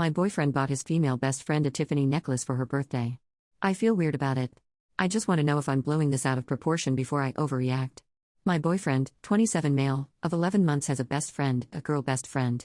My boyfriend bought his female best friend a Tiffany necklace for her birthday. I feel weird about it. I just want to know if I'm blowing this out of proportion before I overreact. My boyfriend, 27 male, of 11 months has a best friend, a girl best friend.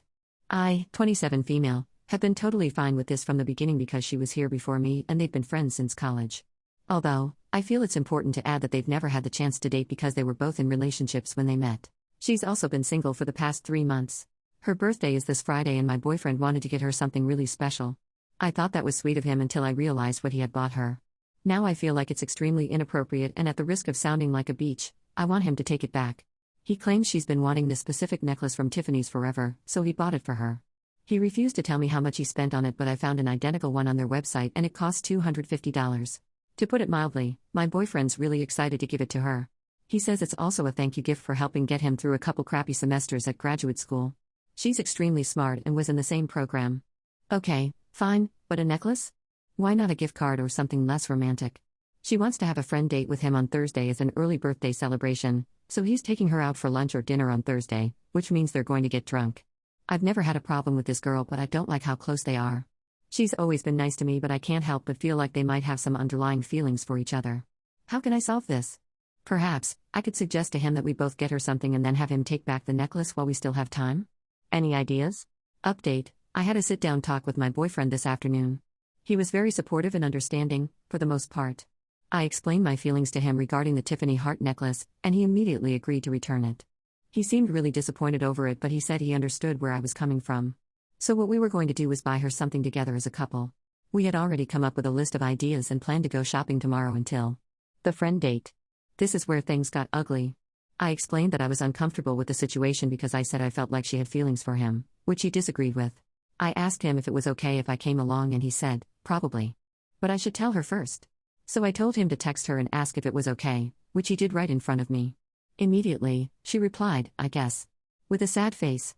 I, 27 female, have been totally fine with this from the beginning because she was here before me and they've been friends since college. Although, I feel it's important to add that they've never had the chance to date because they were both in relationships when they met. She's also been single for the past 3 months. Her birthday is this Friday and my boyfriend wanted to get her something really special. I thought that was sweet of him until I realized what he had bought her. Now I feel like it's extremely inappropriate and at the risk of sounding like a beach, I want him to take it back. He claims she's been wanting this specific necklace from Tiffany's forever, so he bought it for her. He refused to tell me how much he spent on it, but I found an identical one on their website and it cost $250. To put it mildly, my boyfriend's really excited to give it to her. He says it's also a thank you gift for helping get him through a couple crappy semesters at graduate school. She's extremely smart and was in the same program. Okay, fine, but a necklace? Why not a gift card or something less romantic? She wants to have a friend date with him on Thursday as an early birthday celebration, so he's taking her out for lunch or dinner on Thursday, which means they're going to get drunk. I've never had a problem with this girl, but I don't like how close they are. She's always been nice to me, but I can't help but feel like they might have some underlying feelings for each other. How can I solve this? Perhaps, I could suggest to him that we both get her something and then have him take back the necklace while we still have time? Any ideas? Update: I had a sit-down talk with my boyfriend this afternoon. He was very supportive and understanding, for the most part. I explained my feelings to him regarding the Tiffany heart necklace, and he immediately agreed to return it. He seemed really disappointed over it, but he said he understood where I was coming from. So what we were going to do was buy her something together as a couple. We had already come up with a list of ideas and planned to go shopping tomorrow until the friend date. This is where things got ugly. I explained that I was uncomfortable with the situation because I said I felt like she had feelings for him, which he disagreed with. I asked him if it was okay if I came along and he said, probably. But I should tell her first. So I told him to text her and ask if it was okay, which he did right in front of me. Immediately, she replied, I guess. With a sad face.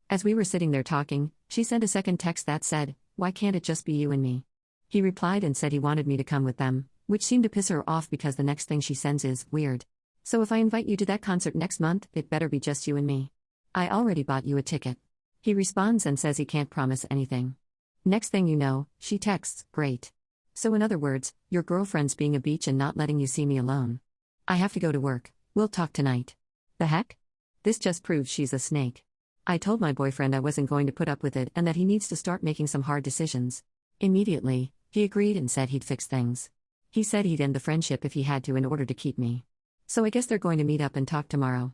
As we were sitting there talking, she sent a second text that said, why can't it just be you and me? He replied and said he wanted me to come with them, which seemed to piss her off because the next thing she sends is, weird. So if I invite you to that concert next month, it better be just you and me. I already bought you a ticket. He responds and says he can't promise anything. Next thing you know, she texts, great. So in other words, your girlfriend's being a beach and not letting you see me alone. I have to go to work. We'll talk tonight. The heck? This just proves she's a snake. I told my boyfriend I wasn't going to put up with it and that he needs to start making some hard decisions. Immediately, he agreed and said he'd fix things. He said he'd end the friendship if he had to in order to keep me. So I guess they're going to meet up and talk tomorrow.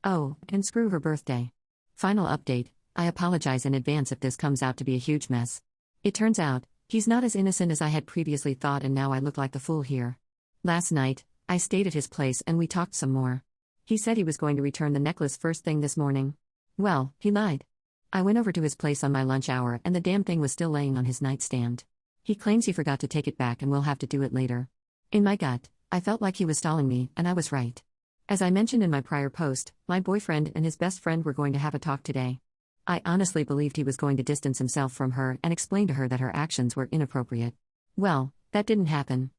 Oh, and screw her birthday. Final update: I apologize in advance if this comes out to be a huge mess. It turns out, he's not as innocent as I had previously thought and now I look like the fool here. Last night, I stayed at his place and we talked some more. He said he was going to return the necklace first thing this morning. Well, he lied. I went over to his place on my lunch hour and the damn thing was still laying on his nightstand. He claims he forgot to take it back and will have to do it later. In my gut, I felt like he was stalling me, and I was right. As I mentioned in my prior post, my boyfriend and his best friend were going to have a talk today. I honestly believed he was going to distance himself from her and explain to her that her actions were inappropriate. Well, that didn't happen.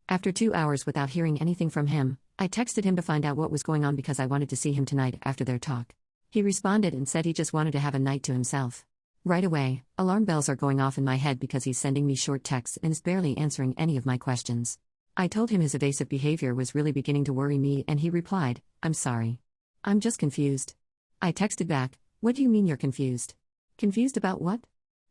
After 2 hours without hearing anything from him, I texted him to find out what was going on because I wanted to see him tonight after their talk. He responded and said he just wanted to have a night to himself. Right away, alarm bells are going off in my head because he's sending me short texts and is barely answering any of my questions. I told him his evasive behavior was really beginning to worry me and he replied, I'm sorry. I'm just confused. I texted back, what do you mean you're confused? Confused about what?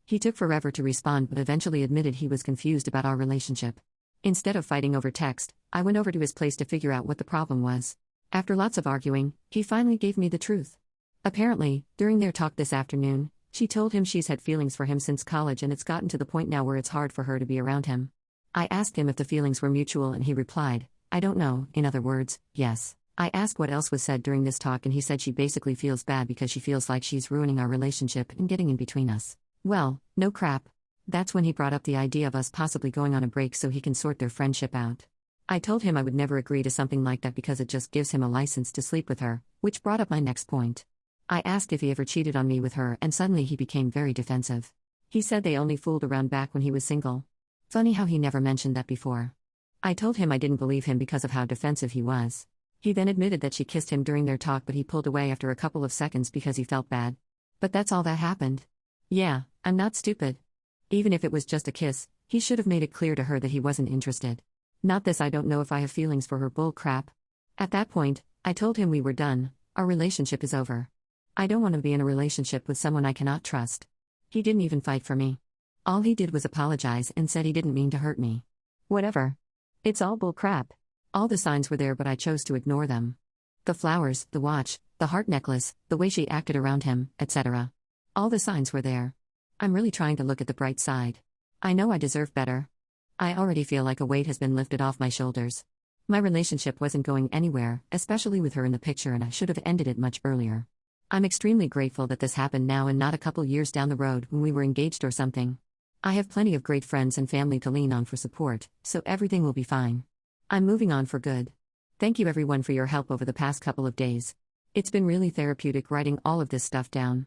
He took forever to respond but eventually admitted he was confused about our relationship. Instead of fighting over text, I went over to his place to figure out what the problem was. After lots of arguing, he finally gave me the truth. Apparently, during their talk this afternoon, she told him she's had feelings for him since college and it's gotten to the point now where it's hard for her to be around him. I asked him if the feelings were mutual and he replied, I don't know, in other words, yes. I asked what else was said during this talk and he said she basically feels bad because she feels like she's ruining our relationship and getting in between us. Well, no crap. That's when he brought up the idea of us possibly going on a break so he can sort their friendship out. I told him I would never agree to something like that because it just gives him a license to sleep with her, which brought up my next point. I asked if he ever cheated on me with her and suddenly he became very defensive. He said they only fooled around back when he was single. Funny how he never mentioned that before. I told him I didn't believe him because of how defensive he was. He then admitted that she kissed him during their talk but he pulled away after a couple of seconds because he felt bad. But that's all that happened. Yeah, I'm not stupid. Even if it was just a kiss, he should have made it clear to her that he wasn't interested. Not this I don't know if I have feelings for her bull crap. At that point, I told him we were done, our relationship is over. I don't want to be in a relationship with someone I cannot trust. He didn't even fight for me. All he did was apologize and said he didn't mean to hurt me. Whatever. It's all bull crap. All the signs were there but I chose to ignore them. The flowers, the watch, the heart necklace, the way she acted around him, etc. All the signs were there. I'm really trying to look at the bright side. I know I deserve better. I already feel like a weight has been lifted off my shoulders. My relationship wasn't going anywhere, especially with her in the picture, and I should have ended it much earlier. I'm extremely grateful that this happened now and not a couple years down the road when we were engaged or something. I have plenty of great friends and family to lean on for support, so everything will be fine. I'm moving on for good. Thank you everyone for your help over the past couple of days. It's been really therapeutic writing all of this stuff down.